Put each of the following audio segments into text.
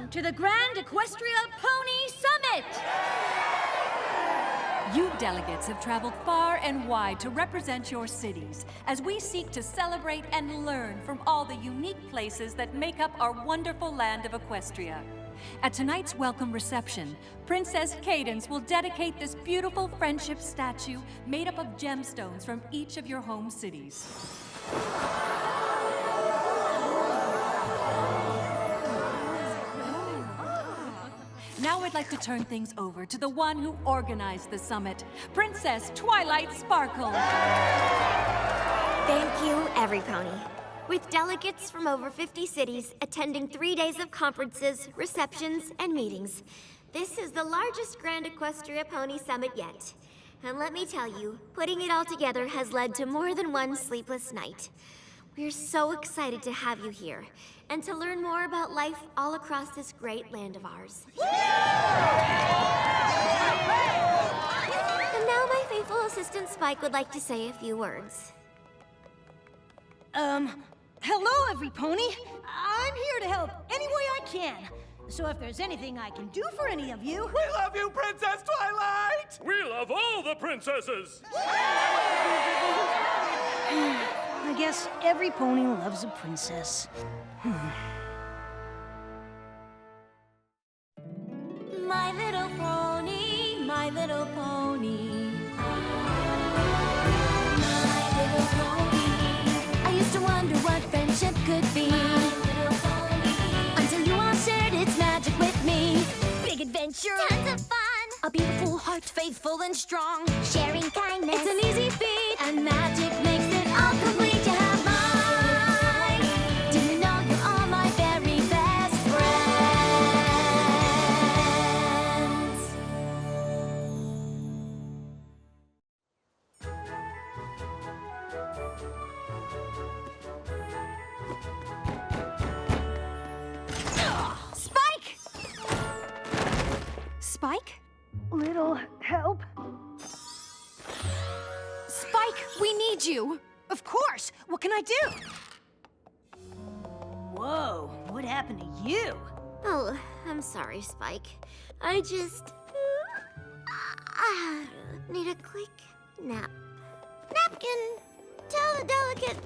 Welcome to the Grand Equestria Pony Summit! You delegates have traveled far and wide to represent your cities as we seek to celebrate and learn from all the unique places that make up our wonderful land of Equestria. At tonight's welcome reception, Princess Cadence will dedicate this beautiful friendship statue made up of gemstones from each of your home cities. Now I'd like to turn things over to the one who organized the summit, Princess Twilight Sparkle. Thank you, every pony. With delegates from over 50 cities attending 3 days of conferences, receptions, and meetings, this is the largest Grand Equestria Pony Summit yet. And let me tell you, putting it all together has led to more than one sleepless night. We're so excited to have you here and to learn more about life all across this great land of ours. And now my faithful assistant Spike would like to say a few words. Hello, every pony. I'm here to help any way I can. So if there's anything I can do for any of you... We love you, Princess Twilight! We love all the princesses! I guess every pony loves a princess. My little pony, my little pony. My little pony. I used to wonder what friendship could be. My little pony. Until you all shared its magic with me. Big adventure. Tons of fun! A beautiful heart, faithful and strong. Sharing kindness. It's an easy feat, and magic makes it all complete to have mine. Do you know you're all my very best friends? Spike! Spike? Little help? Spike, we need you. Of course. What can I do? Whoa, what happened to you? Oh, I'm sorry, Spike. I just... need a quick nap. Napkin! Tell the delicate...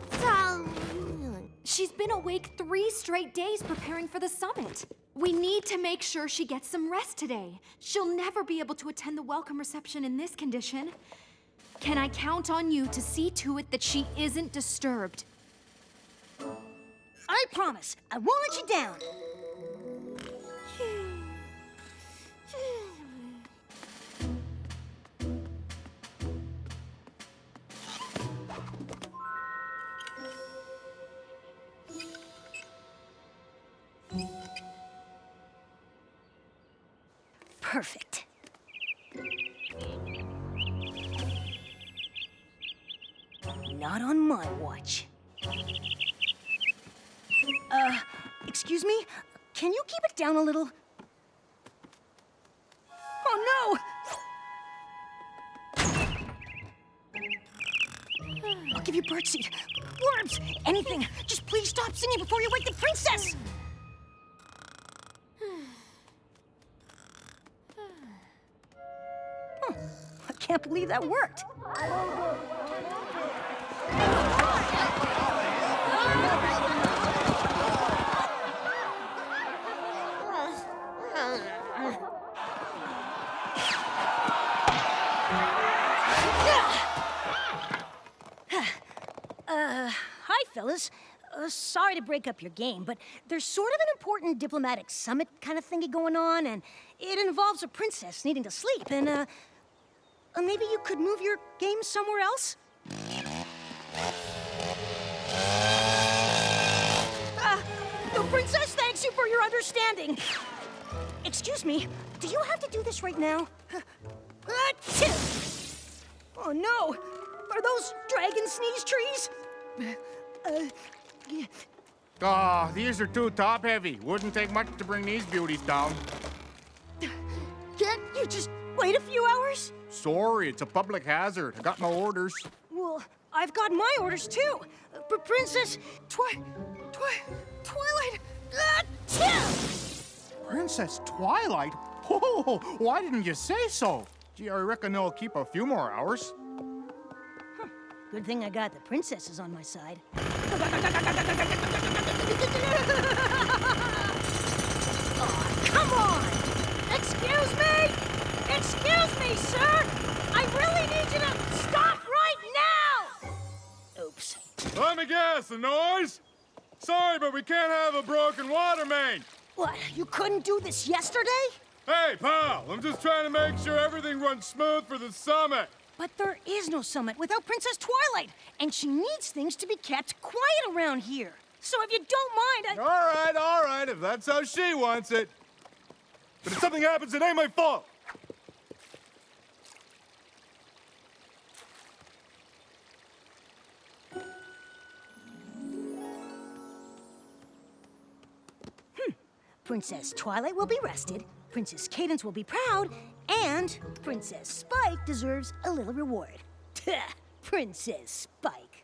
She's been awake 3 straight days preparing for the summit. We need to make sure she gets some rest today. She'll never be able to attend the welcome reception in this condition. Can I count on you to see to it that she isn't disturbed? I promise. I won't let you down. Perfect. Not on my watch. Excuse me? Can you keep it down a little? Oh, no! I'll give you birdseed, worms, anything. Just please stop singing before you wake the princess! I can't believe that worked. Hi, fellas. Sorry to break up your game, but there's sort of an important diplomatic summit kind of thingy going on, and it involves a princess needing to sleep, and, maybe you could move your game somewhere else? The princess thanks you for your understanding. Excuse me, do you have to do this right now? Oh no! Are those dragon sneeze trees? These are too top-heavy. Wouldn't take much to bring these beauties down. Can't you just wait a few hours? Sorry, it's a public hazard. I got my orders. Well, I've got my orders too. Princess Twilight. Princess Twilight? Oh, why didn't you say so? Gee, I reckon they'll keep a few more hours. Good thing I got the princesses on my side. Oh, come on! Excuse me! Excuse me, sir! I really need you to stop right now! Oops. Let me guess, the noise? Sorry, but we can't have a broken water main. What, you couldn't do this yesterday? Hey, pal, I'm just trying to make sure everything runs smooth for the summit. But there is no summit without Princess Twilight, and she needs things to be kept quiet around here. So if you don't mind, All right, if that's how she wants it. But if something happens, it ain't my fault. Princess Twilight will be rested, Princess Cadance will be proud, and Princess Spike deserves a little reward. Princess Spike.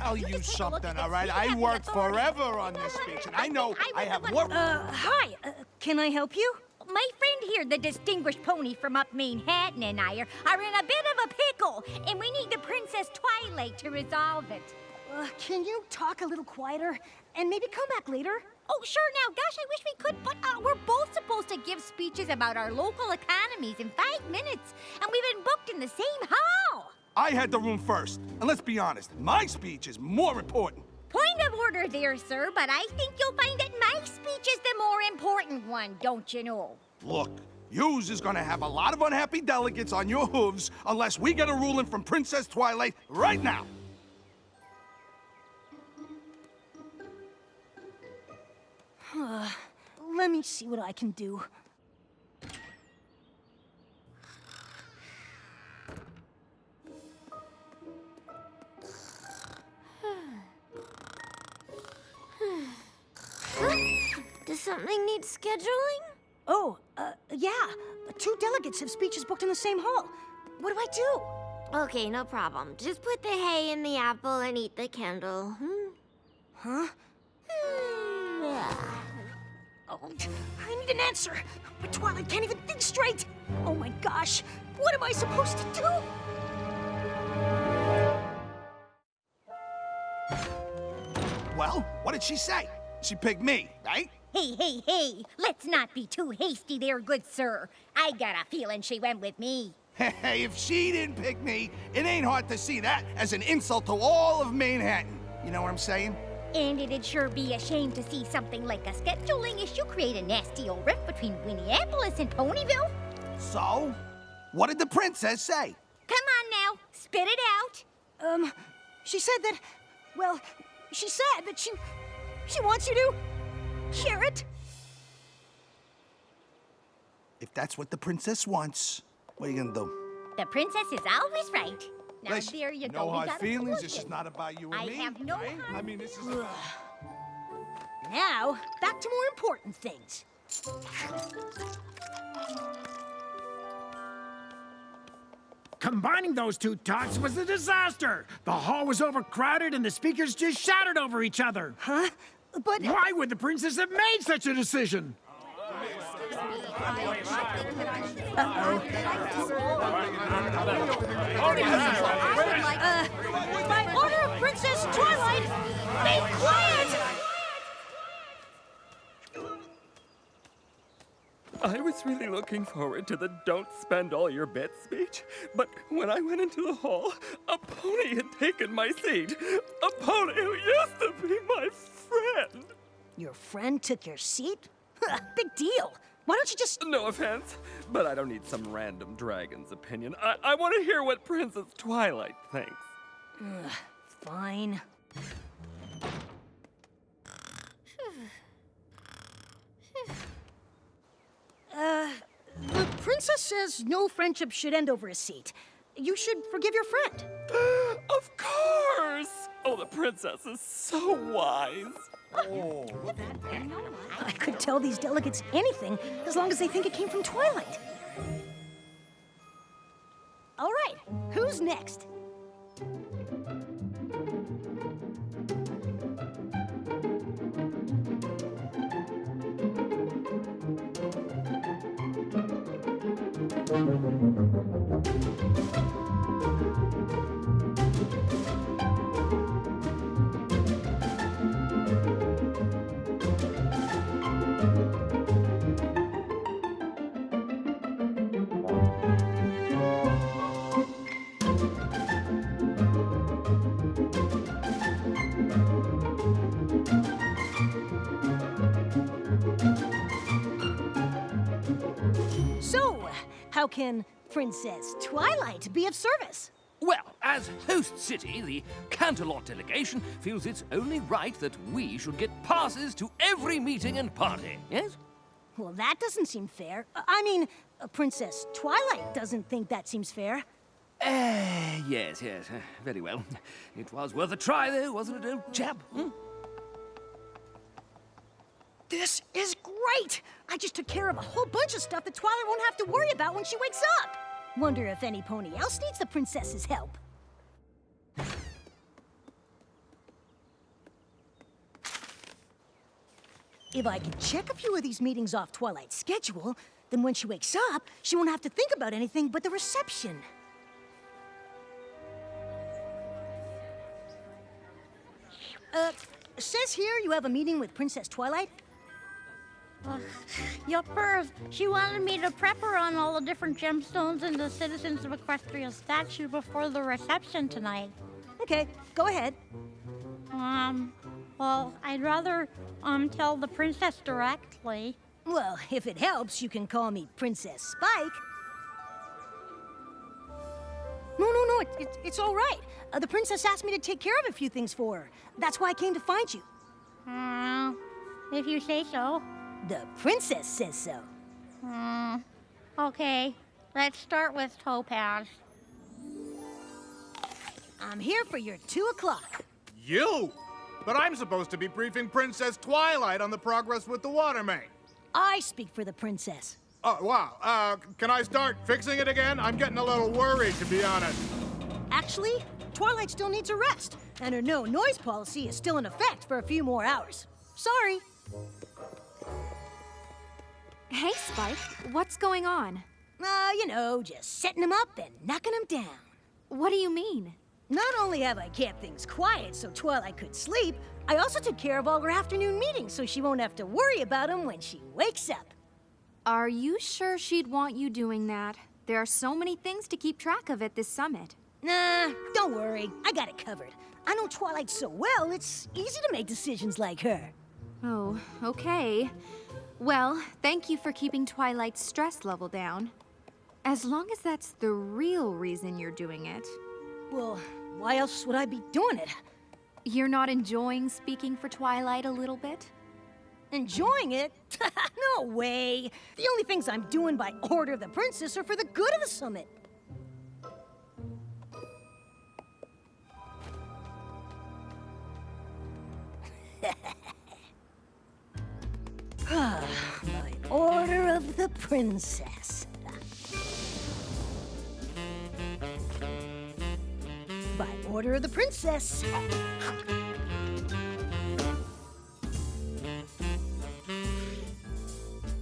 I'll tell you something, all right? I worked forever on this speech, and I know I have more... Hi, can I help you? My friend here, the distinguished pony from up Manhattan, and I are in a bit of a pickle, and we need the Princess Twilight to resolve it. Can you talk a little quieter? And maybe come back later? Oh, sure now. Gosh, I wish we could, but we're both supposed to give speeches about our local economies in 5 minutes, and we've been booked in the same hall. I had the room first, and let's be honest, my speech is more important. Point of order there, sir, but I think you'll find that my speech is the more important one, don't you know? Look, yous is gonna have a lot of unhappy delegates on your hooves unless we get a ruling from Princess Twilight right now. Let me see what I can do. Does something need scheduling? Oh, yeah. 2 delegates have speeches booked in the same hall. What do I do? Okay, no problem. Just put the hay in the apple and eat the candle. Huh? Oh, I need an answer. But Twilight can't even think straight. Oh my gosh. What am I supposed to do? Well, what did she say? She picked me, right? Hey, let's not be too hasty there, good sir. I got a feeling she went with me. Hey, if she didn't pick me, it ain't hard to see that as an insult to all of Manhattan. You know what I'm saying? And it'd sure be a shame to see something like a scheduling issue create a nasty old rift between Minneapolis and Ponyville. So, what did the princess say? Come on now, spit it out. She said that, well, she said that she wants you to hear it. If that's what the princess wants, what are you gonna do? The princess is always right. Now Listen, there you go. no We hard got a feelings. This solution. is not about you and I me. have no right? hard I mean, this is. Now, back to more important things. Combining those 2 talks was a disaster. The hall was overcrowded and the speakers just shouted over each other. Huh? But... Why would the princess have made such a decision? By order of Princess Twilight, be quiet! I was really looking forward to the don't spend all your bits speech, but when I went into the hall, a pony had taken my seat. A pony who used to be my friend. Your friend took your seat? Big deal. Why don't you just... No offense, but I don't need some random dragon's opinion. I want to hear what Princess Twilight thinks. Fine. The princess says no friendship should end over a seat. You should forgive your friend. Of course! Oh, the princess is so wise. I could tell these delegates anything as long as they think it came from Twilight. All right, who's next? how can Princess Twilight be of service? Well, as host city, the Canterlot delegation feels it's only right that we should get passes to every meeting and party, yes? Well, that doesn't seem fair. I mean, Princess Twilight doesn't think that seems fair. Yes, very well. It was worth a try, though, wasn't it, old chap? This is great! I just took care of a whole bunch of stuff that Twilight won't have to worry about when she wakes up. Wonder if any pony else needs the princess's help. If I can check a few of these meetings off Twilight's schedule, then when she wakes up, she won't have to think about anything but the reception. Says here you have a meeting with Princess Twilight? Yuppers, she wanted me to prep her on all the different gemstones in the Citizens of Equestria statue before the reception tonight. Okay, go ahead. Well, I'd rather, tell the princess directly. Well, if it helps, you can call me Princess Spike. No, it's all right. The princess asked me to take care of a few things for her. That's why I came to find you. If you say so. The princess says so. Okay, let's start with Topaz. I'm here for your 2 o'clock. You? But I'm supposed to be briefing Princess Twilight on the progress with the water main. I speak for the princess. Oh, wow. Can I start fixing it again? I'm getting a little worried, to be honest. Actually, Twilight still needs a rest, and her no-noise policy is still in effect for a few more hours. Sorry. Hey, Spike. What's going on? You know, just setting them up and knocking them down. What do you mean? Not only have I kept things quiet so Twilight could sleep, I also took care of all her afternoon meetings so she won't have to worry about them when she wakes up. Are you sure she'd want you doing that? There are so many things to keep track of at this summit. Nah, don't worry. I got it covered. I know Twilight so well, it's easy to make decisions like her. Oh, okay. Well, thank you for keeping Twilight's stress level down. As long as that's the real reason you're doing it. Well, why else would I be doing it? You're not enjoying speaking for Twilight a little bit? Enjoying it? No way. The only things I'm doing by order of the princess are for the good of the summit. By order of the princess. By order of the princess.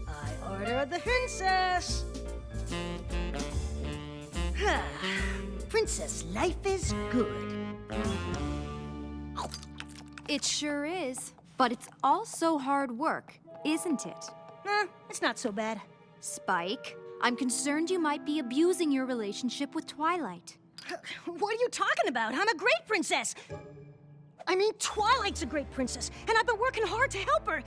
By order of the princess. Princess life is good. It sure is. But it's also hard work, isn't it? Nah, it's not so bad. Spike, I'm concerned you might be abusing your relationship with Twilight. What are you talking about? I'm a great princess. I mean, Twilight's a great princess, and I've been working hard to help her.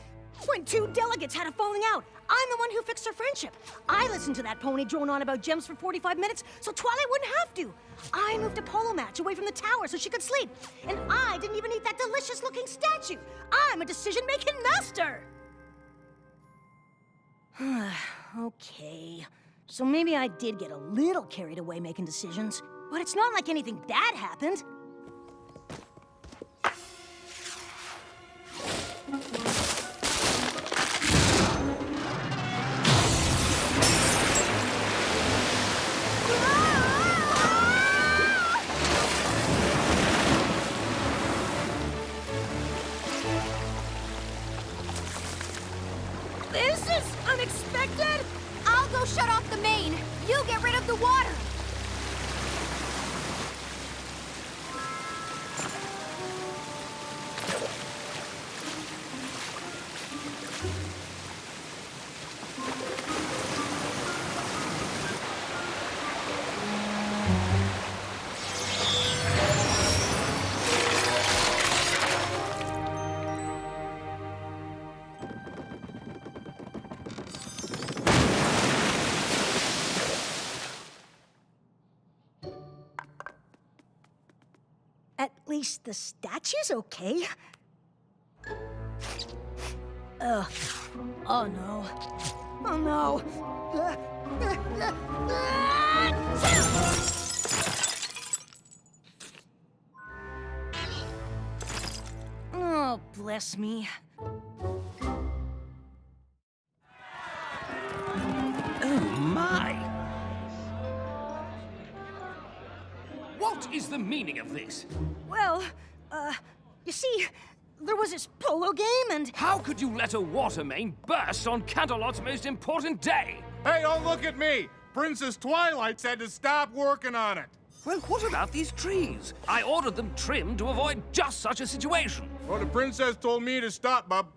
When 2 delegates had a falling out, I'm the one who fixed their friendship. I listened to that pony drone on about gems for 45 minutes so Twilight wouldn't have to. I moved a polo match away from the tower so she could sleep. And I didn't even eat that delicious-looking statue. I'm a decision-making master. Okay. So maybe I did get a little carried away making decisions, but it's not like anything bad happened. This is unexpected! I'll go shut off the main. You get rid of the water. At least the statue's okay. Oh no. Oh no. Oh, bless me. Oh, my! What is the meaning of this? Well, you see, there was this polo game and... How could you let a water main burst on Canterlot's most important day? Hey, don't look at me! Princess Twilight said to stop working on it. Well, what about these trees? I ordered them trimmed to avoid just such a situation. Well, the princess told me to stop, bub.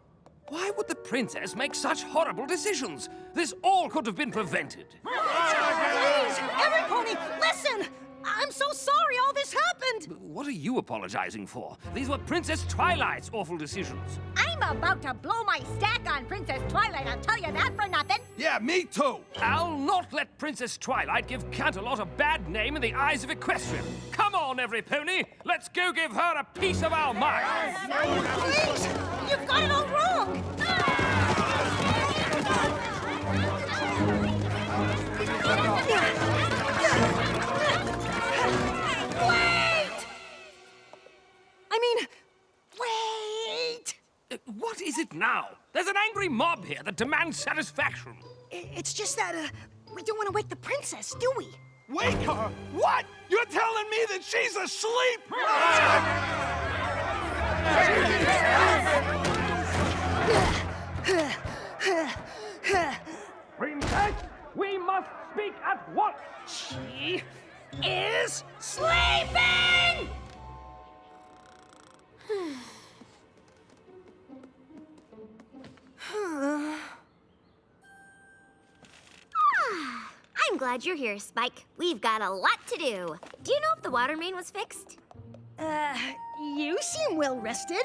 Why would the princess make such horrible decisions? This all could have been prevented. Please, every pony, listen! I'm so sorry all this happened! What are you apologizing for? These were Princess Twilight's awful decisions. I'm about to blow my stack on Princess Twilight, I'll tell you that for nothing. Yeah, me too. I'll not let Princess Twilight give Canterlot a bad name in the eyes of Equestria. Come on, every pony! Let's go give her a piece of our mind! Please! You've got it all wrong! Wait! What is it now? There's an angry mob here that demands satisfaction. It's just that, we don't want to wake the princess, do we? Wake her? What? You're telling me that she's asleep? Princess, we must speak at once. She is sleeping! I'm glad you're here, Spike. We've got a lot to do. Do you know if the water main was fixed? You seem well rested.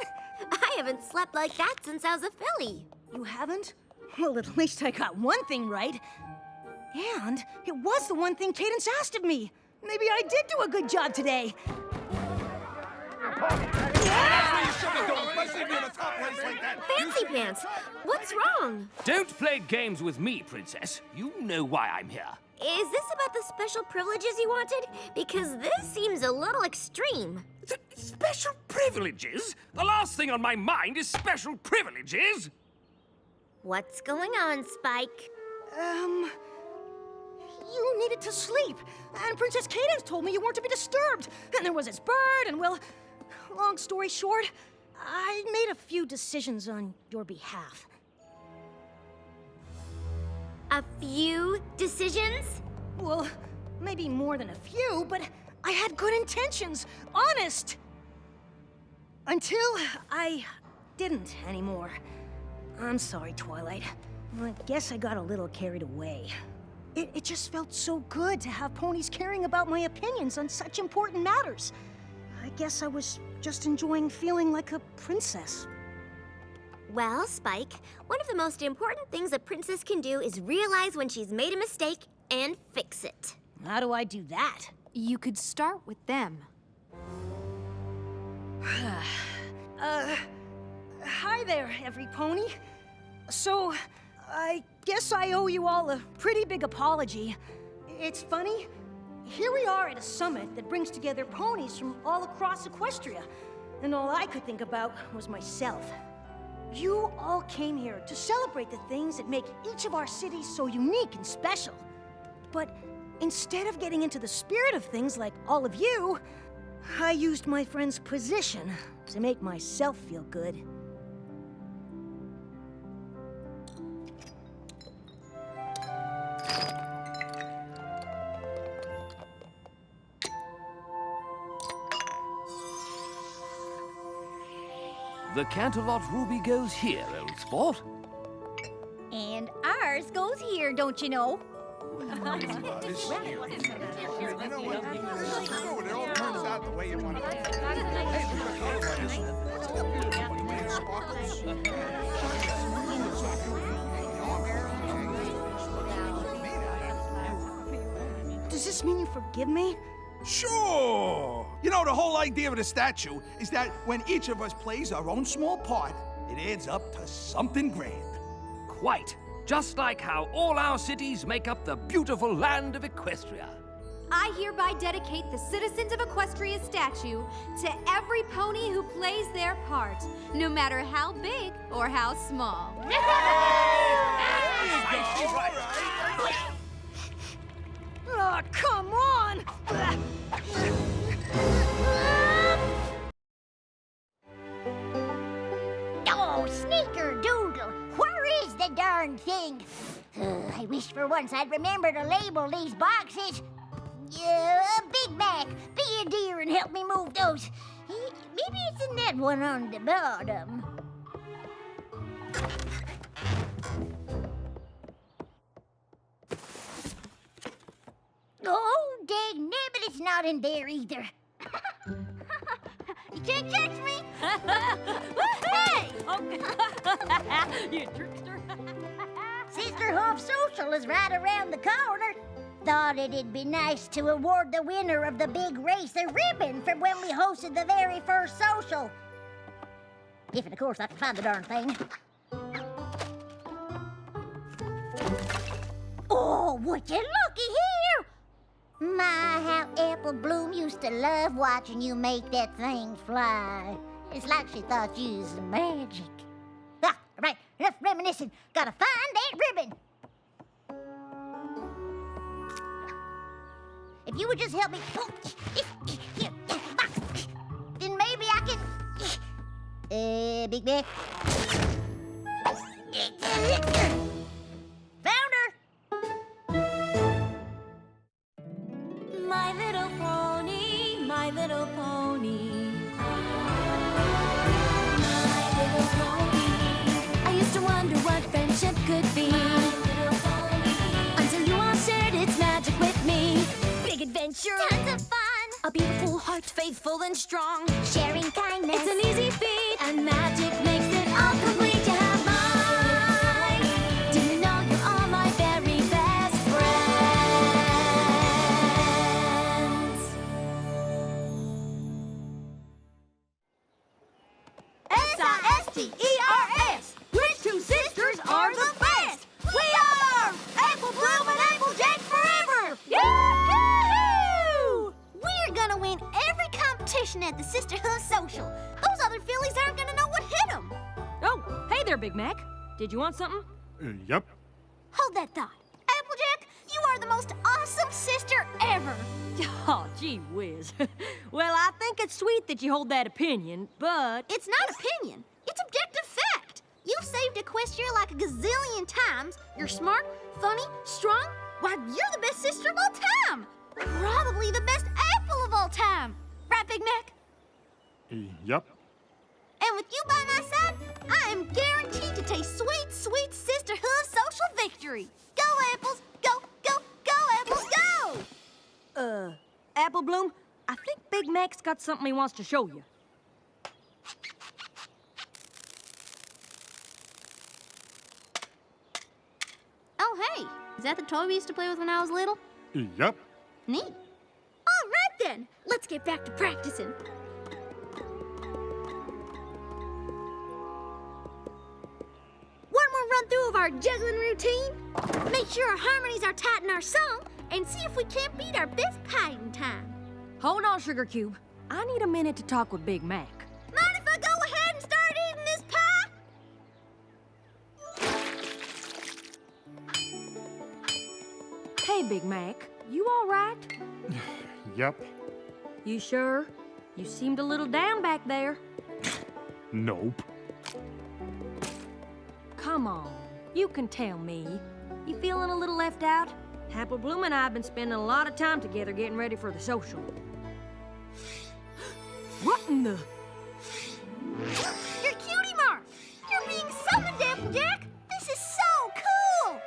I haven't slept like that since I was a filly. You haven't? Well, at least I got one thing right. And it was the one thing Cadence asked of me. Maybe I did do a good job today. Fancy Pants, what's wrong? Don't play games with me, Princess. You know why I'm here. Is this about the special privileges you wanted? Because this seems a little extreme. Special privileges? The last thing on my mind is special privileges. What's going on, Spike? You needed to sleep. And Princess Cadence told me you weren't to be disturbed. And there was this bird, and well, long story short, I made a few decisions on your behalf. A few decisions? Well, maybe more than a few, but I had good intentions. Honest! Until I didn't anymore. I'm sorry, Twilight. I guess I got a little carried away. It just felt so good to have ponies caring about my opinions on such important matters. I guess I was just enjoying feeling like a princess. Well, Spike, one of the most important things a princess can do is realize when she's made a mistake and fix it. How do I do that? You could start with them. Hi there, every pony. So, I guess I owe you all a pretty big apology. It's funny, here we are at a summit that brings together ponies from all across Equestria, and all I could think about was myself. You all came here to celebrate the things that make each of our cities so unique and special. But instead of getting into the spirit of things like all of you, I used my friend's position to make myself feel good. The Canterlot ruby goes here, old sport. And ours goes here, don't you know? You know what? It all turns out the way you want it. Does this mean you forgive me? Sure! You know, the whole idea of the statue is that when each of us plays our own small part, it adds up to something grand. Quite. Just like how all our cities make up the beautiful land of Equestria. I hereby dedicate the citizens of Equestria statue to every pony who plays their part, no matter how big or how small. Oh, come on! Oh, sneaker-doodle, where is the darn thing? I wish for once I'd remember to label these boxes. Big Mac, be a dear and help me move those. Maybe it's in that one on the bottom. Oh, dang nabbit, it's not in there either. You can't catch me! Hey! You trickster. Sisterhooves Social is right around the corner. Thought it'd be nice to award the winner of the big race a ribbon from when we hosted the very first social. If, and of course, I can find the darn thing. Oh, would you looky here? My, how Apple Bloom used to love watching you make that thing fly. It's like she thought you was magic. Ah, right, enough reminiscing. Gotta find that ribbon. If you would just help me, then maybe I can. Big Mac. Found her. My little pony, my little pony. My little pony. I used to wonder what friendship could be. My little pony. Until you all shared its magic with me. Big adventure. Tons of fun. A beautiful heart, faithful and strong. Sharing kindness. It's an easy feat, and magic makes it all complete. You have mine. Do you know you're all my very best friends? S-I-S-T-E-R-S! Which two sisters are the best? We are Apple Bloom and Applejack forever! Yahoo! We're gonna win every competition at the Sisterhood Social. Those other fillies aren't gonna know what hit them. Oh, hey there, Big Mac. Did you want something? Yep. Hold that thought. Applejack, you are the most awesome sister ever. Oh, gee whiz. Well, I think it's sweet that you hold that opinion, but... It's not opinion. It's objective fact. You've saved Equestria like a gazillion times. You're smart, funny, strong. Why, you're the best sister of all time. Probably the best apple of all time. Right, Big Mac? Yep. And with you by my side, I am guaranteed to taste sweet, sweet Sisterhood Social victory. Go, apples. Go, go, go, apples, go! Apple Bloom, I think Big Mac's got something he wants to show you. Oh, hey. Is that the toy we used to play with when I was little? Yep. Neat. All right, then. Let's get back to practicing. One more run-through of our juggling routine. Make sure our harmonies are tight in our song, and see if we can't beat our best pieing time. Hold on, Sugar Cube. I need a minute to talk with Big Mac. Mind if I go ahead and start eating this pie? Hey, Big Mac, you all right? Yep. You sure? You seemed a little down back there. Nope. Come on, you can tell me. You feeling a little left out? Apple Bloom and I have been spending a lot of time together getting ready for the social. What in the... You're Cutie Mark! You're being summoned, Applejack! This is so cool!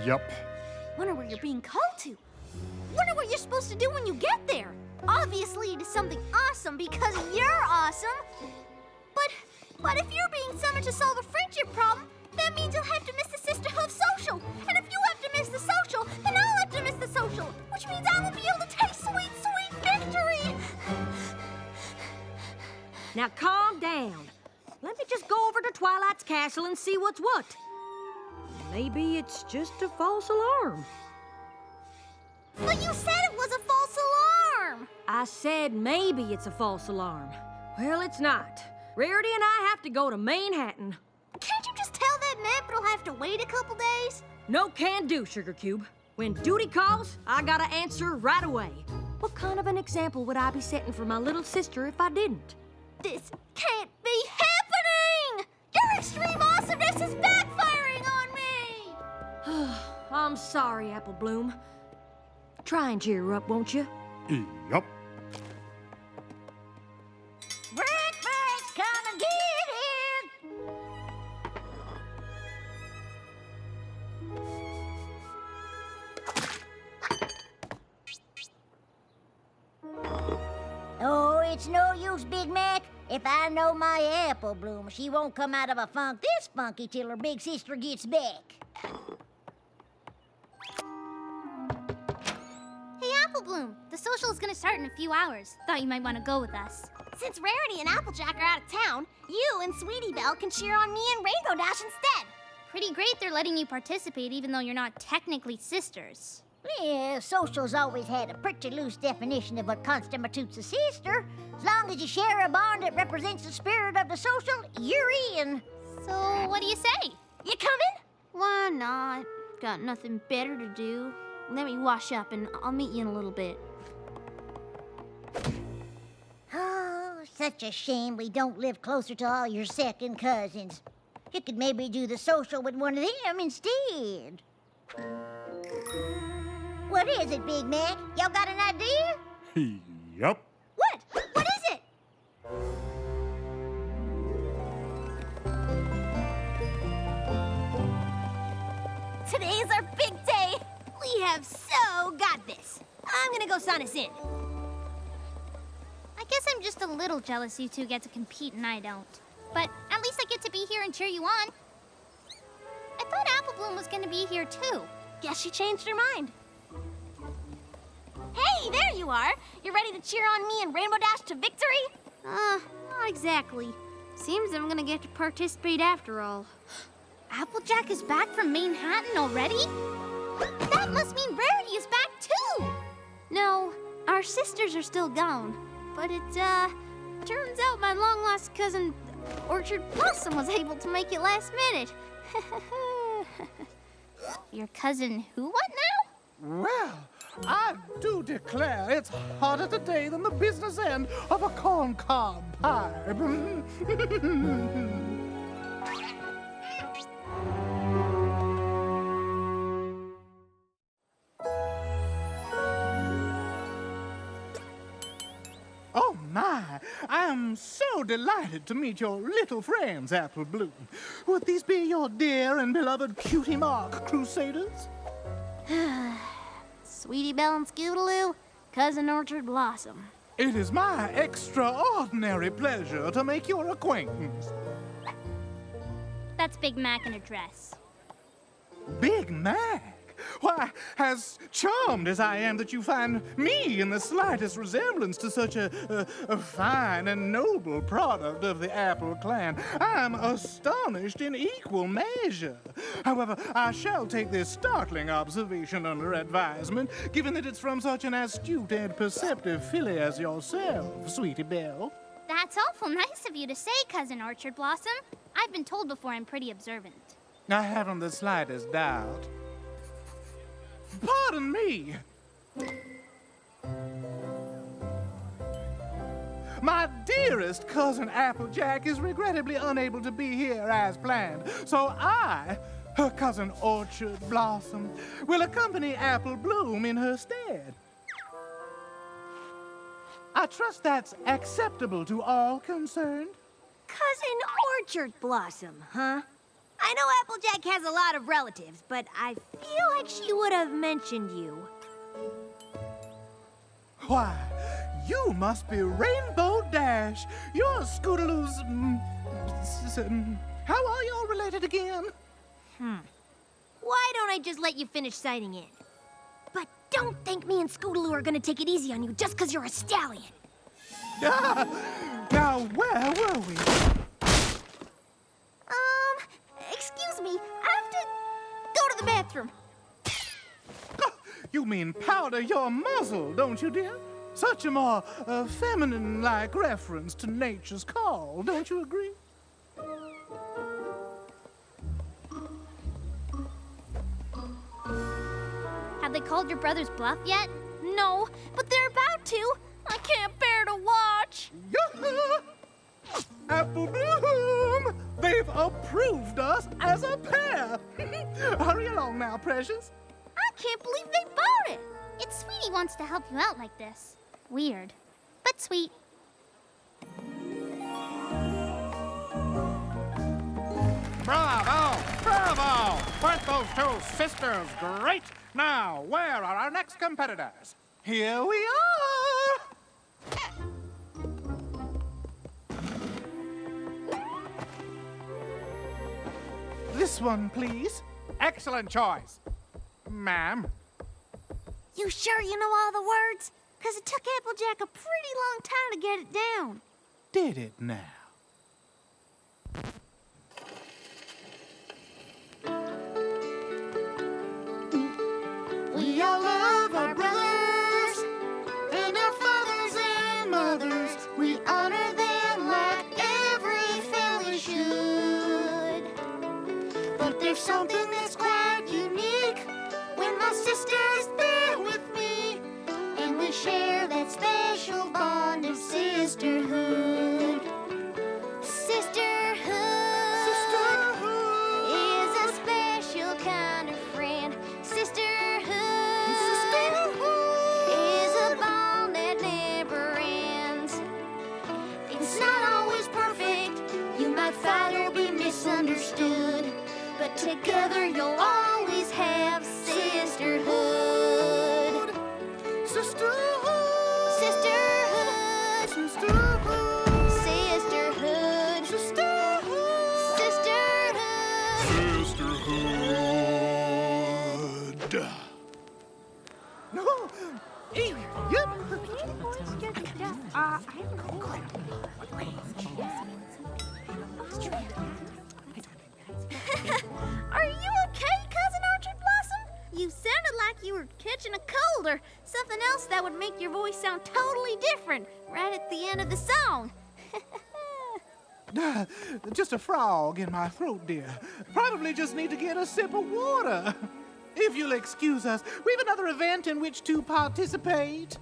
Yep. Wonder where you're being called to. Wonder what you're supposed to do when you get there. Obviously, it is something awesome because you're awesome. But if you're being summoned to solve a friendship problem, that means you'll have to miss the Sisterhood Social. And if you have to miss the social, then I'll have to miss the social, which means I won't be able to taste Now calm down. Let me just go over to Twilight's castle and see what's what. Maybe it's just a false alarm. But you said it was a false alarm! I said maybe it's a false alarm. Well, it's not. Rarity and I have to go to Manhattan. Can't you just tell that map it'll have to wait a couple days? No can do, Sugar Cube. When duty calls, I gotta answer right away. What kind of an example would I be setting for my little sister if I didn't? This can't be happening! Your extreme awesomeness is backfiring on me! I'm sorry, Apple Bloom. Try and cheer her up, won't you? Yup. Breakfast, come and get it! Oh, it's no use, Big Mac. If I know my Apple Bloom, she won't come out of a funk this funky till her big sister gets back. Hey, Apple Bloom, the social is gonna start in a few hours. Thought you might want to go with us. Since Rarity and Applejack are out of town, you and Sweetie Belle can cheer on me and Rainbow Dash instead. Pretty great they're letting you participate even though you're not technically sisters. Yeah, social's always had a pretty loose definition of what constitutes a sister. As long as you share a bond that represents the spirit of the social, you're in. So, what do you say? You coming? Why not? Got nothing better to do. Let me wash up and I'll meet you in a little bit. Oh, such a shame we don't live closer to all your second cousins. You could maybe do the social with one of them instead. What is it, Big Mac? Y'all got an idea? Yup. What? What is it? Today's our big day. We have so got this. I'm gonna go sign us in. I guess I'm just a little jealous you two get to compete and I don't. But at least I get to be here and cheer you on. I thought Apple Bloom was gonna be here too. Guess she changed her mind. Hey, there you are. You ready to cheer on me and Rainbow Dash to victory? Not exactly. Seems I'm gonna get to participate after all. Applejack is back from Manhattan already? That must mean Rarity is back too! No, our sisters are still gone. But it, turns out my long-lost cousin Orchard Blossom was able to make it last minute. Your cousin who what now? Well, I do declare it's harder today than the business end of a corn cob pie. Oh my, I am so delighted to meet your little friends, Apple Bloom. Would these be your dear and beloved Cutie Mark Crusaders? Sweetie Belle and Scootaloo, Cousin Orchard Blossom. It is my extraordinary pleasure to make your acquaintance. That's Big Mac in a dress. Big Mac? Why, as charmed as I am that you find me in the slightest resemblance to such a fine and noble product of the Apple clan, I'm astonished in equal measure. However, I shall take this startling observation under advisement, given that it's from such an astute and perceptive filly as yourself, Sweetie Belle. That's awful nice of you to say, Cousin Orchard Blossom. I've been told before I'm pretty observant. I haven't the slightest doubt. Pardon me. My dearest cousin Applejack is regrettably unable to be here as planned, so I, her cousin Orchard Blossom, will accompany Apple Bloom in her stead. I trust that's acceptable to all concerned. Cousin Orchard Blossom, huh? I know Applejack has a lot of relatives, but I feel like she would have mentioned you. Why, you must be Rainbow Dash. You're Scootaloo's... how are y'all related again? Why don't I just let you finish signing in? But don't think me and Scootaloo are gonna take it easy on you just because you're a stallion. Now, well, you mean powder your muzzle, don't you, dear? Such a more feminine-like reference to nature's call, don't you agree? Have they called your brother's bluff yet? No, but they're about to. I can't bear to watch. Apple Bloom! They've approved us as a pair! Hurry along now, precious. I can't believe they bought it. It's sweet he wants to help you out like this. Weird, but sweet. Bravo! Bravo! Weren't those two sisters great? Now, where are our next competitors? Here we are! This one, please. Excellent choice. Ma'am. You sure you know all the words? Because it took Applejack a pretty long time to get it down. Did it now? We all love our brothers and our fathers and mothers. We honor them like every family should. But there's something that's quite unique when my sister's there with me, and we share that special bond of sisterhood. Sisterhood is a special kind of friend. Sisterhood is a bond that never ends. It's not always perfect. You might fight or be misunderstood, but together you'll always have sisterhood. Sisterhood! Sisterhood! Sisterhood! Sisterhood! Sisterhood! Sisterhood! No! Yep! Are you okay, Cousin Orchard Blossom? You sounded like you were catching a cold or something else that would make your voice sound totally different right at the end of the song. Just a frog in my throat, dear. Probably just need to get a sip of water. If you'll excuse us, we have another event in which to participate.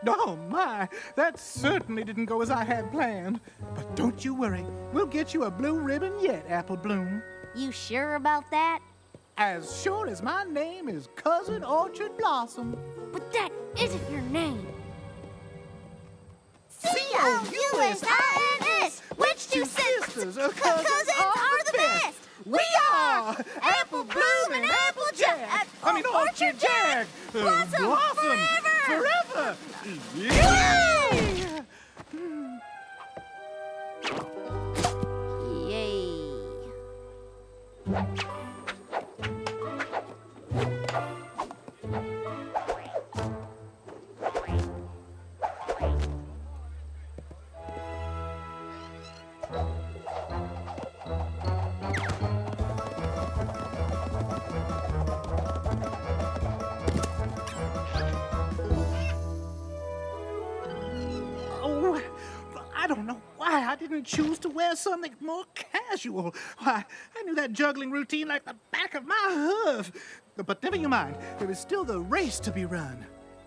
Oh, my. That certainly didn't go as I had planned. But don't you worry. We'll get you a blue ribbon yet, Apple Bloom. You sure about that? As sure as my name is Cousin Orchard Blossom. But that isn't your name. C-O-U-S-I-N-S! Which two sisters or cousins are the best? We are Apple Bloom and Applejack! Orchard Jack! Blossom forever! Yay! Yay. Oh, I don't know why I didn't choose to wear something more casual. Why, I knew that juggling routine like the back of my hoof. But never you mind, there is still the race to be run.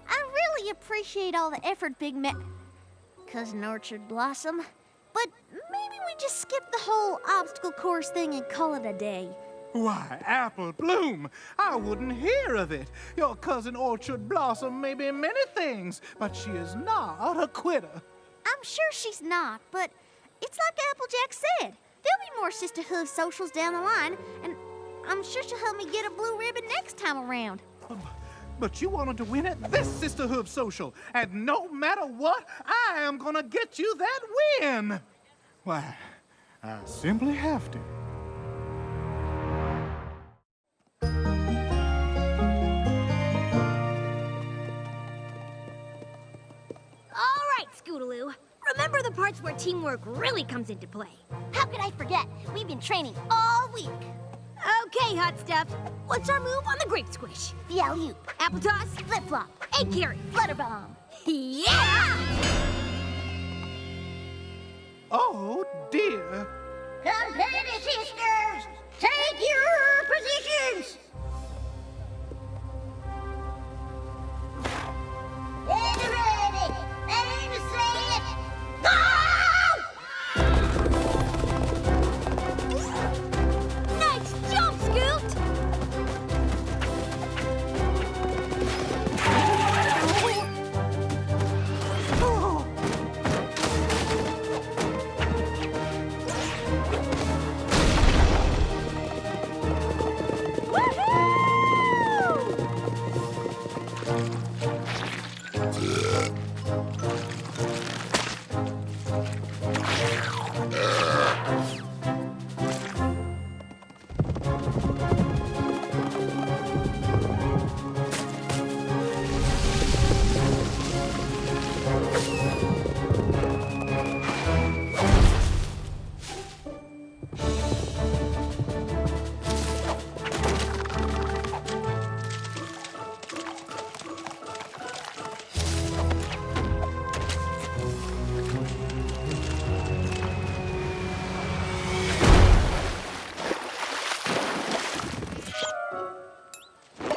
I really appreciate all the effort, Big Cousin Orchard Blossom. But maybe we just skip the whole obstacle course thing and call it a day. Why, Apple Bloom, I wouldn't hear of it. Your Cousin Orchard Blossom may be many things, but she is not a quitter. I'm sure she's not, but it's like Applejack said. There'll be more Sisterhooves Socials down the line, and I'm sure she'll help me get a blue ribbon next time around. But you wanted to win at this Sisterhood Social, and no matter what, I am gonna get you that win. Why, I simply have to. All right, Scootaloo. Remember the parts where teamwork really comes into play. How could I forget? We've been training all week. Okay, hot stuff. What's our move on the grape squish? The alley-oop. Apple toss? Flip-flop. Egg carry? Flutterbomb. Yeah! Oh, dear. Company sisters, take your positions. And ready, and set, go! Nice jump, Scoot!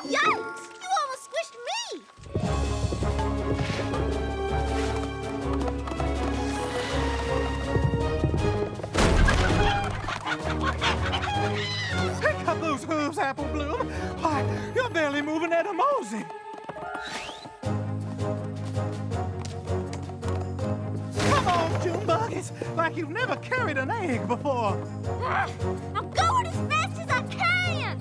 Yikes! You almost squished me! Pick up those hooves, Apple Bloom. Why, you're barely moving at a mosey. Come on, June Buggies, like you've never carried an egg before. I'm going as fast as I can!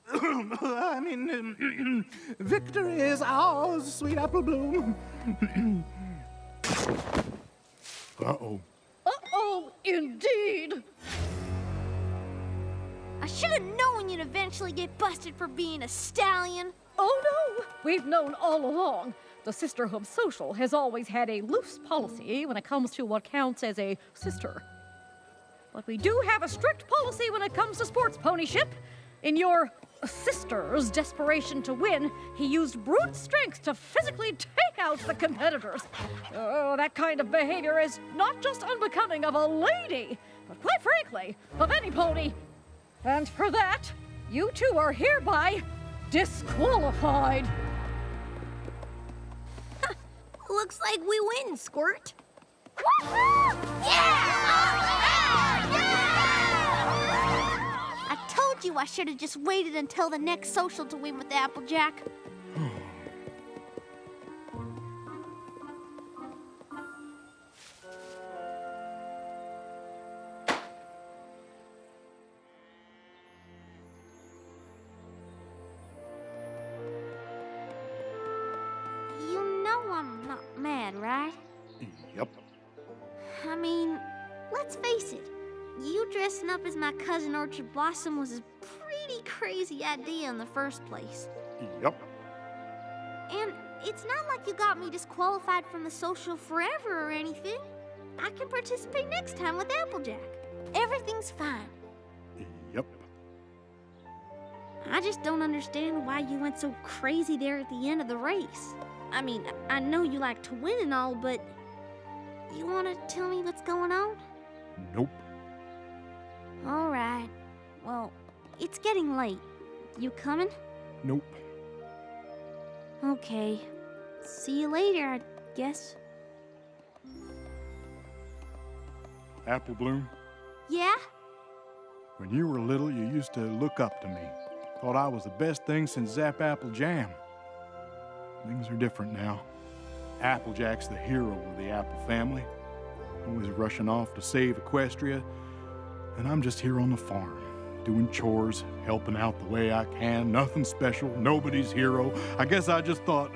I mean, victory is ours, sweet Apple Bloom. Uh-oh. Uh-oh, indeed! I should have known you'd eventually get busted for being a stallion. Oh no, we've known all along. The Sisterhooves Social has always had a loose policy when it comes to what counts as a sister. But we do have a strict policy when it comes to sports ponyship. In your sister's desperation to win, he used brute strength to physically take out the competitors. Oh, that kind of behavior is not just unbecoming of a lady, but quite frankly, of any pony. And for that, you two are hereby disqualified. Looks like we win, Squirt. I told you I should have just waited until the next social to win with Applejack. You know I'm not mad, right? Yep. I mean, let's face it. You dressing up as my cousin Orchard Blossom was a pretty crazy idea in the first place. Yep. And it's not like you got me disqualified from the social forever or anything. I can participate next time with Applejack. Everything's fine. Yep. I just don't understand why you went so crazy there at the end of the race. I mean, I know you like to win and all, but you want to tell me what's going on? Nope. All right. Well, it's getting late. You coming? Nope. Okay. See you later, I guess. Apple Bloom, Yeah? when you were little, you used to look up to me. Thought I was the best thing since Zap Apple Jam. Things are different now. Applejack's the hero of the Apple family. Always rushing off to save Equestria, and I'm just here on the farm, doing chores, helping out the way I can. Nothing special, nobody's hero. I guess I just thought,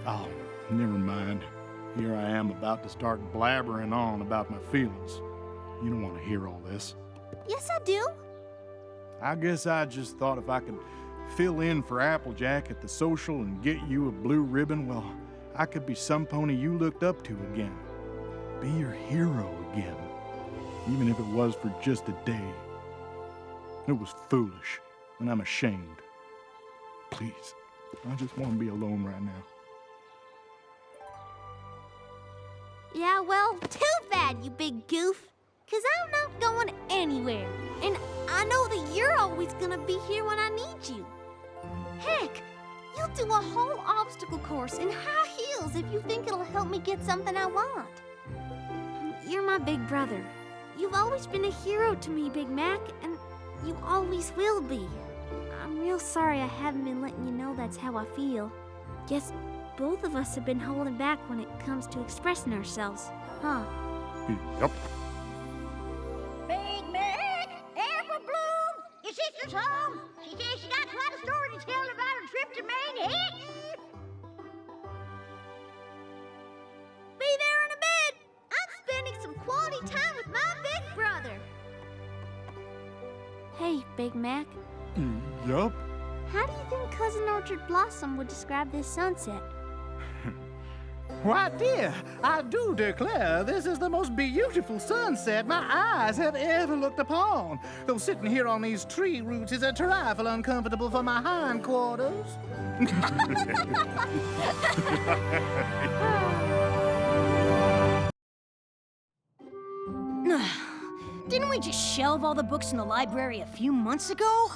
oh, never mind. Here I am about to start blabbering on about my feelings. You don't want to hear all this. Yes, I do. I guess I just thought if I could fill in for Applejack at the social and get you a blue ribbon, well, I could be some pony you looked up to again. Be your hero again. Even if it was for just a day. It was foolish, and I'm ashamed. Please, I just want to be alone right now. Yeah, well, too bad, you big goof. 'Cause I'm not going anywhere. And I know that you're always gonna be here when I need you. Heck, you'll do a whole obstacle course in high heels if you think it'll help me get something I want. You're my big brother. You've always been a hero to me, Big Mac, and you always will be. I'm real sorry I haven't been letting you know that's how I feel. Guess both of us have been holding back when it comes to expressing ourselves, huh? Yep. Big Mac, Apple Bloom, your sister's home. She says she got quite a story to tell about her trip to Manhattan. Be there in a bit. I'm spending some quality time with my big brother. Hey, Big Mac. Yup. How do you think Cousin Orchard Blossom would describe this sunset? Why, dear, I do declare this is the most beautiful sunset my eyes have ever looked upon. Though sitting here on these tree roots is a trifle uncomfortable for my hindquarters. Didn't we just shelve all the books in the library a few months ago?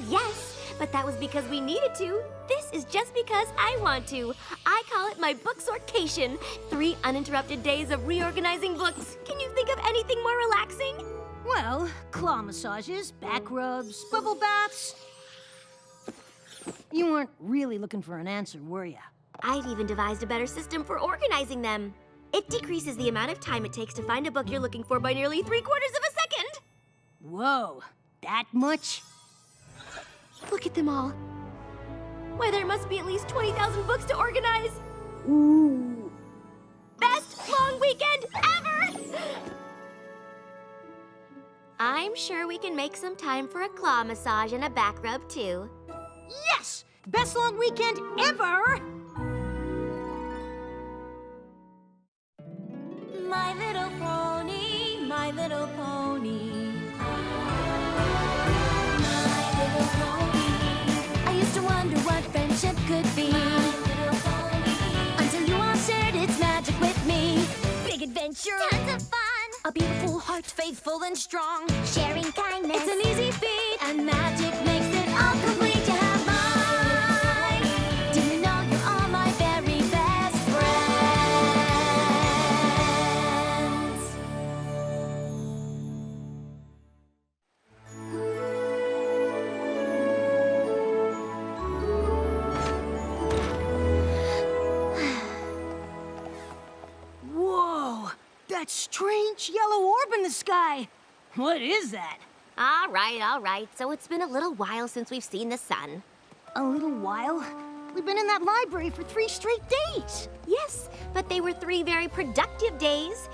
Yes, but that was because we needed to. This is just because I want to. I call it my book sortation. 3 uninterrupted days of reorganizing books. Can you think of anything more relaxing? Well, claw massages, back rubs, bubble baths. You weren't really looking for an answer, were you? I've even devised a better system for organizing them. It decreases the amount of time it takes to find a book you're looking for by nearly 3/4 of a second. Whoa, that much? Look at them all. Why, there must be at least 20,000 books to organize. Ooh. Best long weekend ever! I'm sure we can make some time for a claw massage and a back rub, too. Yes! Best long weekend ever! My little pony, my little pony. My little pony. I used to wonder what friendship could be. My little pony. Until you all shared its magic with me. Big adventure. Tons of fun. A beautiful heart, faithful and strong. Sharing kindness. It's an easy feat, and magic makes it all complete. You have mine. Do you know you're all my very best friends? Whoa! That strange yellow orb in the sky! What is that? All right. So it's been a little while since we've seen the sun. A little while? We've been in that library for 3 straight days. Yes, but they were 3 very productive days,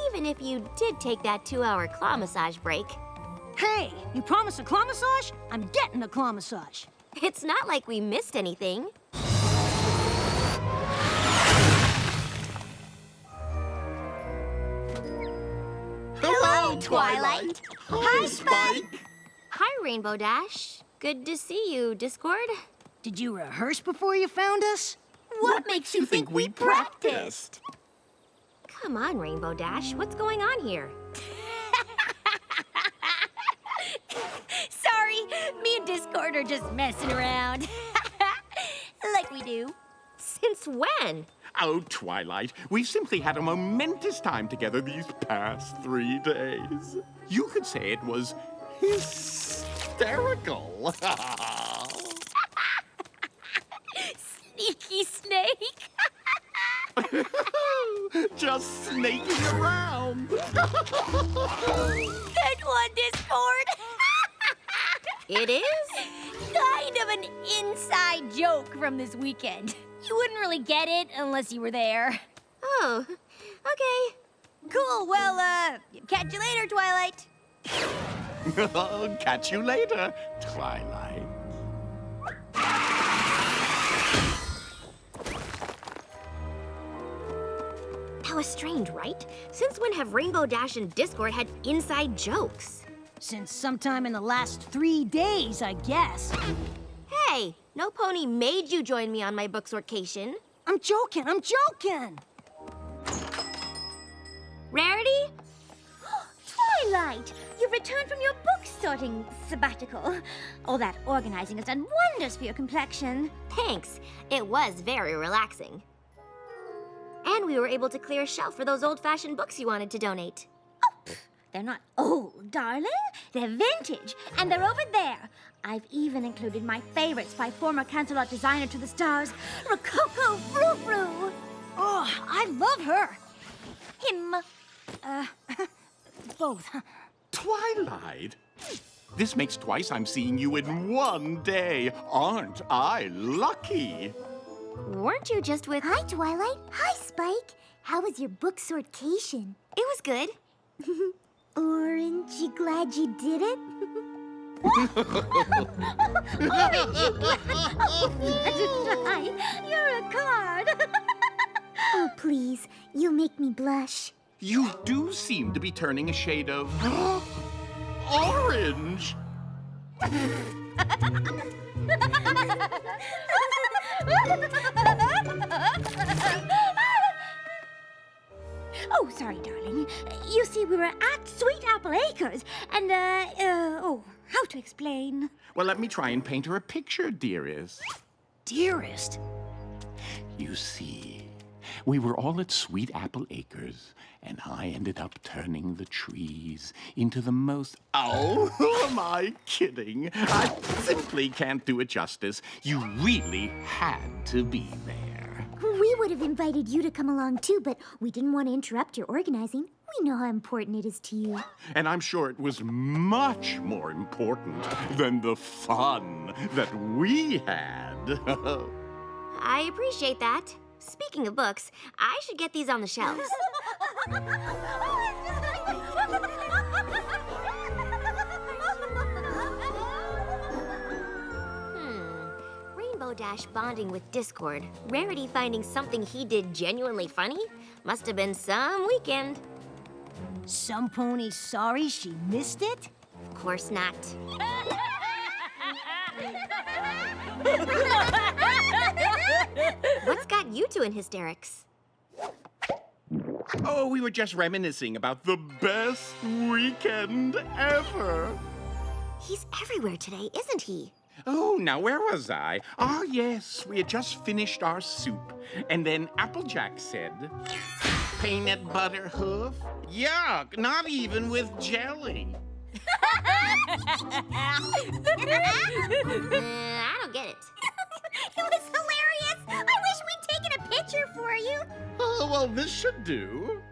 even if you did take that 2-hour claw massage break. Hey, you promised a claw massage? I'm getting a claw massage. It's not like we missed anything. Hello, Twilight. Hi, Spike. Hi, Rainbow Dash. Good to see you, Discord. Did you rehearse before you found us? What makes you think we practiced? Come on, Rainbow Dash. What's going on here? Sorry, me and Discord are just messing around. Like we do. Since when? Oh, Twilight, we've simply had a momentous time together these past 3 days. You could say it was hysterical. Sneaky snake. Just snaking around. Good one, Discord. It is? Kind of an inside joke from this weekend. You wouldn't really get it unless you were there. Oh, okay. Cool, well, catch you later, Twilight. Catch you later, Twilight. That was strange, right? Since when have Rainbow Dash and Discord had inside jokes? Since sometime in the last 3 days, I guess. Hey, no pony made you join me on my book sortation. I'm joking. Rarity? Twilight, you've returned from your book sorting sabbatical. All that organizing has done wonders for your complexion. Thanks. It was very relaxing. And we were able to clear a shelf for those old-fashioned books you wanted to donate. They're not old, darling. They're vintage, and they're over there. I've even included my favorites by former Cancelot designer to the stars, Rococo Frou-Frou. Oh, I love her. Him. Both. Twilight? This makes twice I'm seeing you in one day. Aren't I lucky? Weren't you just with... Hi, Twilight. Hi, Spike. How was your book sortation? It was good. Aren't you glad you did it? You're a card. Oh, please. You'll make me blush. You do seem to be turning a shade of... orange! Oh, sorry, darling. You see, we were at Sweet Apple Acres, and, how to explain? Well, let me try and paint her a picture, dearest. Dearest? You see, we were all at Sweet Apple Acres, and I ended up turning the trees into the most... Oh, who am I kidding? I simply can't do it justice. You really had to be there. We would have invited you to come along too, but we didn't want to interrupt your organizing. We know how important it is to you. And I'm sure it was much more important than the fun that we had. I appreciate that. Speaking of books, I should get these on the shelves. Rainbow Dash bonding with Discord. Rarity finding something he did genuinely funny? Must have been some weekend. Some pony sorry she missed it? Of course not. What's got you two in hysterics? Oh, we were just reminiscing about the best weekend ever. He's everywhere today, isn't he? Oh, now where was I? Ah, yes, we had just finished our soup. And then Applejack said, peanut butter hoof? Yuck, not even with jelly. I don't get it. It was hilarious. I wish we'd taken a picture for you. Oh, well, this should do.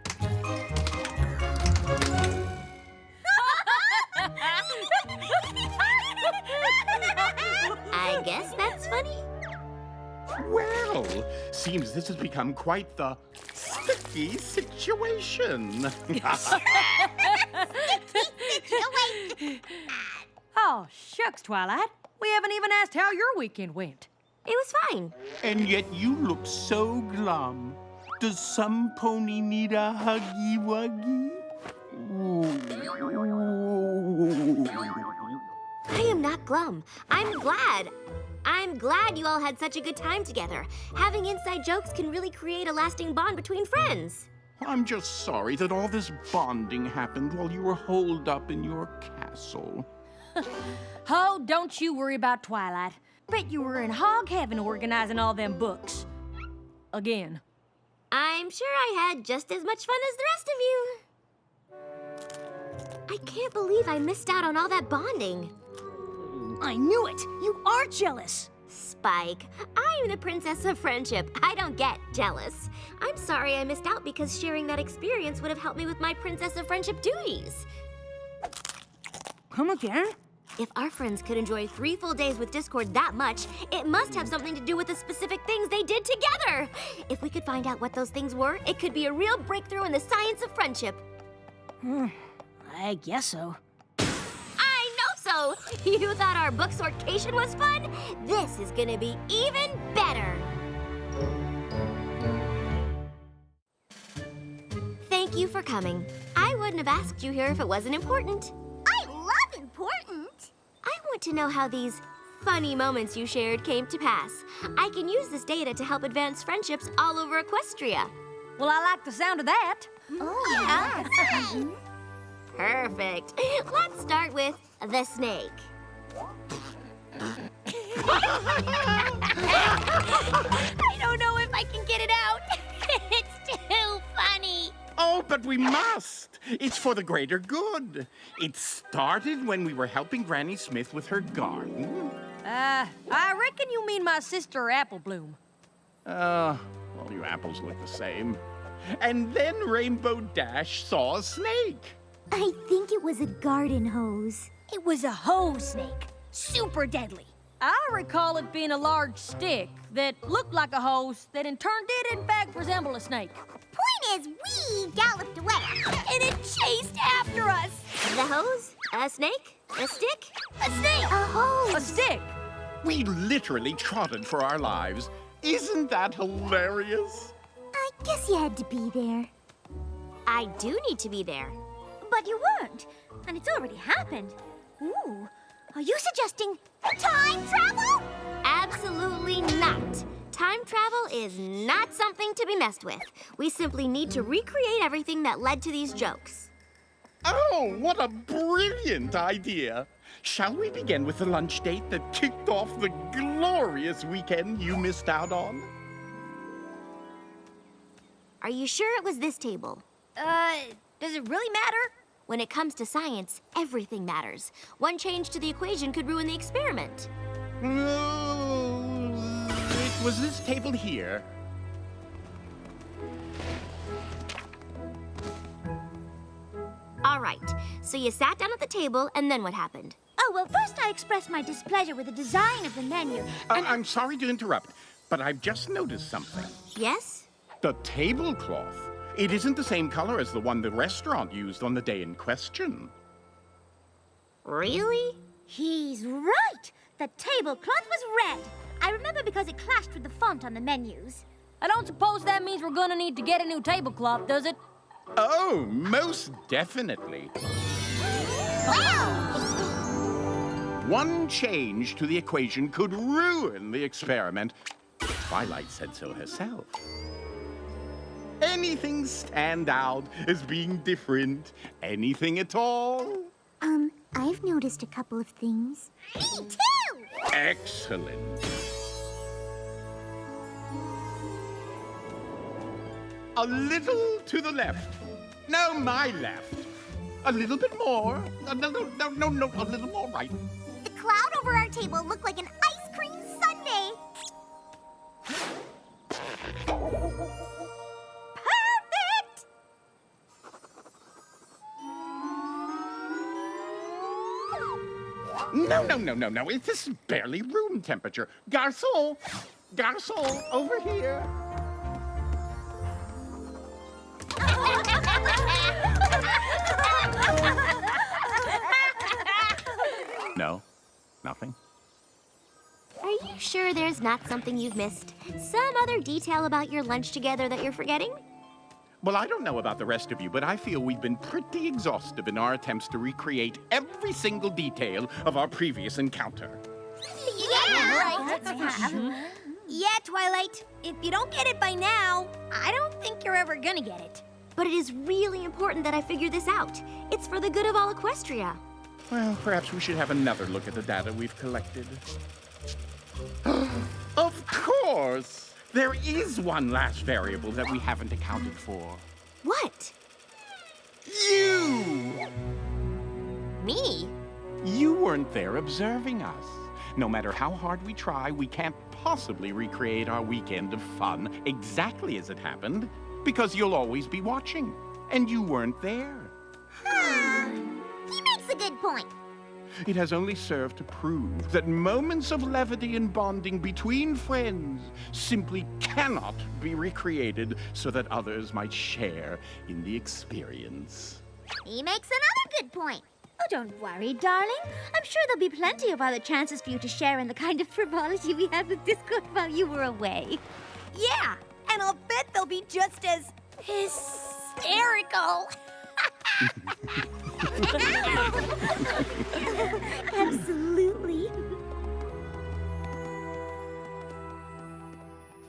I guess that's funny. Well, seems this has become quite the sticky situation. Oh, shucks, Twilight. We haven't even asked how your weekend went. It was fine. And yet you look so glum. Does some pony need a huggy-wuggy? I am not glum. I'm glad. I'm glad you all had such a good time together. Having inside jokes can really create a lasting bond between friends. I'm just sorry that all this bonding happened while you were holed up in your castle. Oh, don't you worry about Twilight. Bet you were in hog heaven organizing all them books. Again. I'm sure I had just as much fun as the rest of you. I can't believe I missed out on all that bonding. I knew it! You are jealous! Spike, I'm the princess of friendship. I don't get jealous. I'm sorry I missed out because sharing that experience would have helped me with my princess of friendship duties. Come again? If our friends could enjoy 3 full days with Discord that much, it must have something to do with the specific things they did together. If we could find out what those things were, it could be a real breakthrough in the science of friendship. I guess so. I know so! You thought our book sortation was fun? This is gonna be even better. Thank you for coming. I wouldn't have asked you here if it wasn't important. I love important. I want to know how these funny moments you shared came to pass. I can use this data to help advance friendships all over Equestria. Well, I like the sound of that. Oh, yeah. Perfect. Let's start with the snake. I don't know if I can get it out. It's too funny. Oh, but we must. It's for the greater good. It started when we were helping Granny Smith with her garden. I reckon you mean my sister Apple Bloom. All you apples look the same. And then Rainbow Dash saw a snake. I think it was a garden hose. It was a hose snake. Super deadly. I recall it being a large stick that looked like a hose that in turn did in fact resemble a snake. Point is, we galloped away. And it chased after us. The hose? A snake? A stick? A snake? A hose. A stick. We literally trotted for our lives. Isn't that hilarious? I guess you had to be there. I do need to be there. But you weren't, and it's already happened. Ooh, are you suggesting time travel? Absolutely not. Time travel is not something to be messed with. We simply need to recreate everything that led to these jokes. Oh, what a brilliant idea. Shall we begin with the lunch date that kicked off the glorious weekend you missed out on? Are you sure it was this table? Does it really matter? When it comes to science, everything matters. One change to the equation could ruin the experiment. No, it was this table here. All right, so you sat down at the table, and then what happened? Oh, well, first I expressed my displeasure with the design of the menu. I'm sorry to interrupt, but I've just noticed something. Yes? The tablecloth. It isn't the same color as the one the restaurant used on the day in question. Really? He's right. The tablecloth was red. I remember because it clashed with the font on the menus. I don't suppose that means we're gonna need to get a new tablecloth, does it? Oh, most definitely. One change to the equation could ruin the experiment. Twilight said so herself. Anything stand out as being different? Anything at all? I've noticed a couple of things. Me too! Excellent. A little to the left. No, my left. A little bit more. No, a little more right. The cloud over our table looked like an ice cream sundae. Perfect! No. This is barely room temperature. Garçon! Garçon, over here. No? Nothing? Are you sure there's not something you've missed? Some other detail about your lunch together that you're forgetting? Well, I don't know about the rest of you, but I feel we've been pretty exhaustive in our attempts to recreate every single detail of our previous encounter. Yeah, Twilight. If you don't get it by now, I don't think you're ever gonna get it. But it is really important that I figure this out. It's for the good of all Equestria. Well, perhaps we should have another look at the data we've collected. Of course! There is one last variable that we haven't accounted for. What? You! Me? You weren't there observing us. No matter how hard we try, we can't possibly recreate our weekend of fun exactly as it happened, because you'll always be watching, and you weren't there. He makes a good point. It has only served to prove that moments of levity and bonding between friends simply cannot be recreated so that others might share in the experience. He makes another good point. Oh, don't worry, darling. I'm sure there'll be plenty of other chances for you to share in the kind of frivolity we had with Discord while you were away. Yeah, and I'll bet they'll be just as hysterical. Absolutely.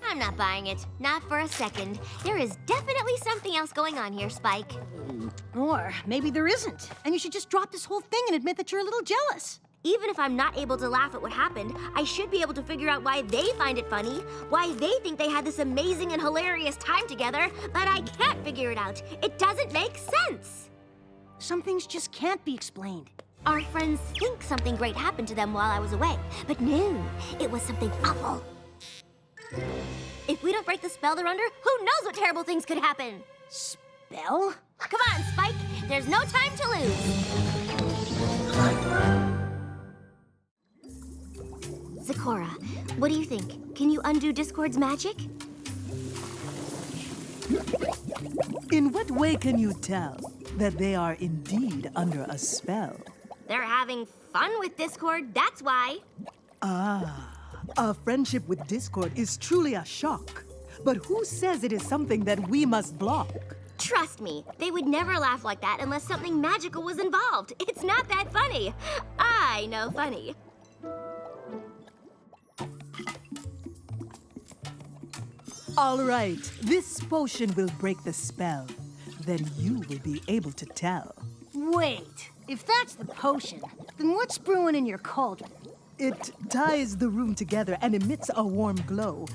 I'm not buying it. Not for a second. There is definitely something else going on here, Spike. Or maybe there isn't, and you should just drop this whole thing and admit that you're a little jealous. Even if I'm not able to laugh at what happened, I should be able to figure out why they find it funny, why they think they had this amazing and hilarious time together, but I can't figure it out. It doesn't make sense. Some things just can't be explained. Our friends think something great happened to them while I was away, but no, it was something awful. If we don't break the spell they're under, who knows what terrible things could happen? Spell? Come on, Spike. There's no time to lose. Zecora, what do you think? Can you undo Discord's magic? In what way can you tell that they are indeed under a spell? They're having fun with Discord, that's why. A friendship with Discord is truly a shock. But who says it is something that we must block? Trust me, they would never laugh like that unless something magical was involved. It's not that funny. I know funny. All right, this potion will break the spell. Then you will be able to tell. Wait, if that's the potion, then what's brewing in your cauldron? It ties the room together and emits a warm glow.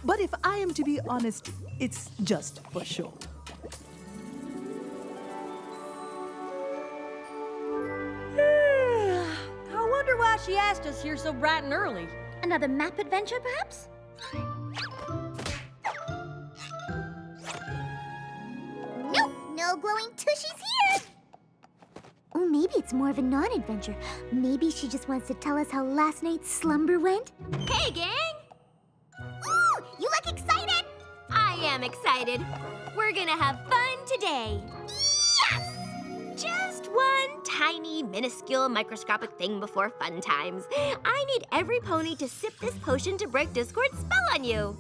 But if I am to be honest, it's just for show. I wonder why she asked us here so bright and early. Another map adventure, perhaps? Nope, no glowing tushies here. Or maybe it's more of a non-adventure. Maybe she just wants to tell us how last night's slumber went. Hey, gang! Ooh, you look excited. I am excited. We're gonna have fun today. Yes! Just one tiny, minuscule, microscopic thing before fun times. I need every pony to sip this potion to break Discord's spell on you.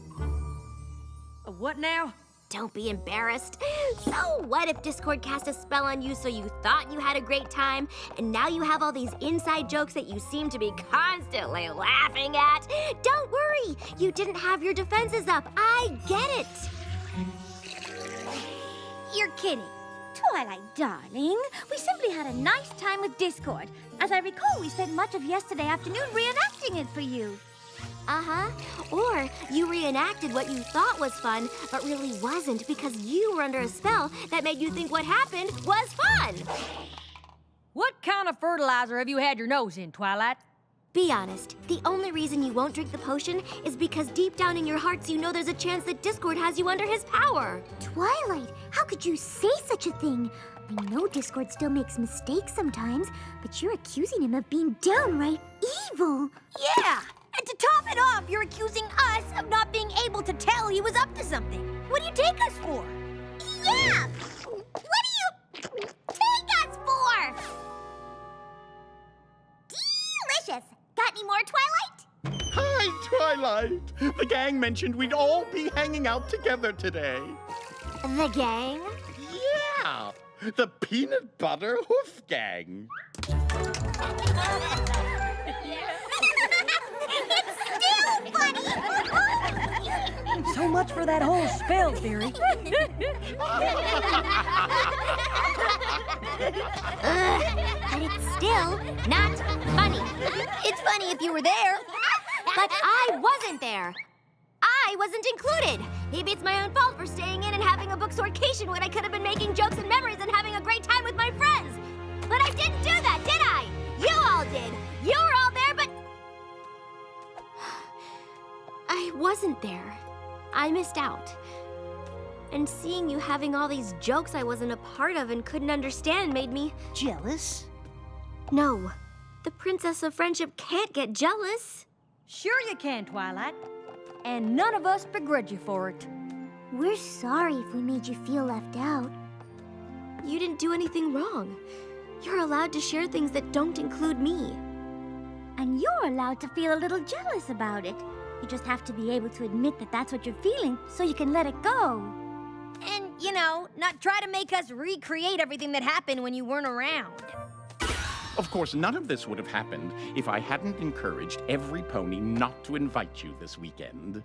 What now? Don't be embarrassed. So what if Discord cast a spell on you so you thought you had a great time, and now you have all these inside jokes that you seem to be constantly laughing at? Don't worry, you didn't have your defenses up. I get it. You're kidding. Twilight, darling, we simply had a nice time with Discord. As I recall, we spent much of yesterday afternoon reenacting it for you. Uh-huh. Or you reenacted what you thought was fun, but really wasn't because you were under a spell that made you think what happened was fun. What kind of fertilizer have you had your nose in, Twilight? Be honest. The only reason you won't drink the potion is because deep down in your hearts you know there's a chance that Discord has you under his power. Twilight, how could you say such a thing? I know Discord still makes mistakes sometimes, but you're accusing him of being downright evil. Yeah! And to top it off, you're accusing us of not being able to tell he was up to something. What do you take us for? Yeah! What do you take us for? Delicious! Got any more, Twilight? Hi, Twilight. The gang mentioned we'd all be hanging out together today. The gang? Yeah, the Peanut Butter Hoof Gang. So much for that whole spell theory. But it's still not funny. It's funny if you were there. But I wasn't there. I wasn't included. Maybe it's my own fault for staying in and having a book sortation when I could have been making jokes and memories and having a great time with my friends. But I didn't do that, did I? You all did. You were all there, but I wasn't there. I missed out. And seeing you having all these jokes I wasn't a part of and couldn't understand made me Jealous? No. The Princess of Friendship can't get jealous. Sure you can, Twilight. And none of us begrudge you for it. We're sorry if we made you feel left out. You didn't do anything wrong. You're allowed to share things that don't include me. And you're allowed to feel a little jealous about it. You just have to be able to admit that that's what you're feeling so you can let it go. And, you know, not try to make us recreate everything that happened when you weren't around. Of course, none of this would have happened if I hadn't encouraged every pony not to invite you this weekend.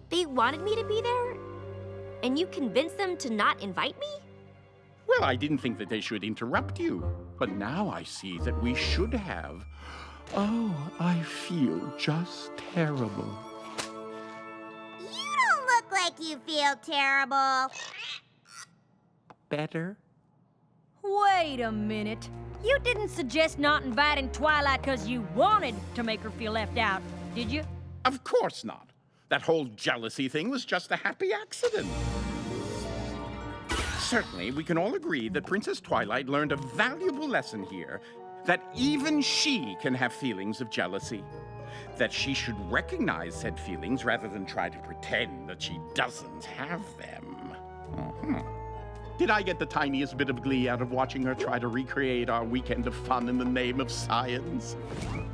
They wanted me to be there? And you convinced them to not invite me? Well, I didn't think that they should interrupt you. But now I see that we should have. Oh, I feel just terrible. You don't look like you feel terrible. Better? Wait a minute. You didn't suggest not inviting Twilight because you wanted to make her feel left out, did you? Of course not. That whole jealousy thing was just a happy accident. Certainly, we can all agree that Princess Twilight learned a valuable lesson here, that even she can have feelings of jealousy. That she should recognize said feelings rather than try to pretend that she doesn't have them. Did I get the tiniest bit of glee out of watching her try to recreate our weekend of fun in the name of science?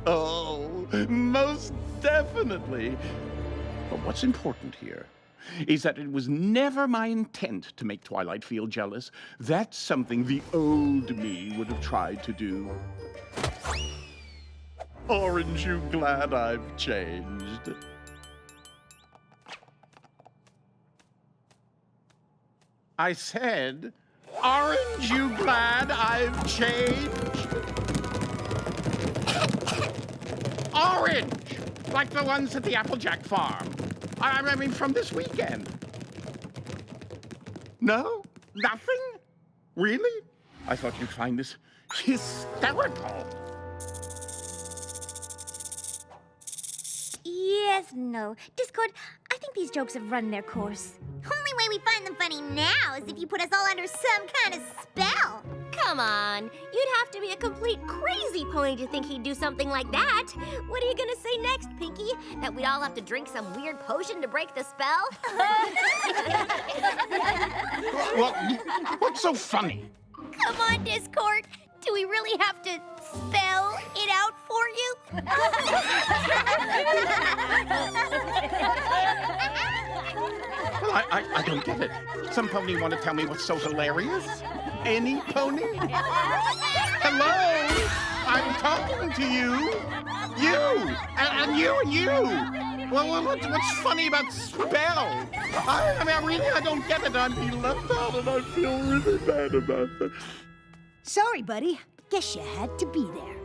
Oh, most definitely. But what's important here is that it was never my intent to make Twilight feel jealous. That's something the old me would have tried to do. Aren't you glad I've changed? I said, aren't you glad I've changed? Orange! Like the ones at the Applejack farm. I mean, from this weekend. No? Nothing? Really? I thought you'd find this hysterical. Yes, no. Discord, I think these jokes have run their course. Only way we find them funny now is if you put us all under some kind of spell. Come on. You'd have to be a complete crazy pony to think he'd do something like that. What are you gonna say next, Pinkie? That we'd all have to drink some weird potion to break the spell? Well, what's so funny? Come on, Discord. Do we really have to spell it out for you? Well, I don't get it. Some pony want to tell me what's so hilarious? Any pony? Hello? I'm talking to you. You! And you and you! Well, what's funny about spell? I don't get it. I'm being left out and I feel really bad about it. Sorry, buddy. Guess you had to be there.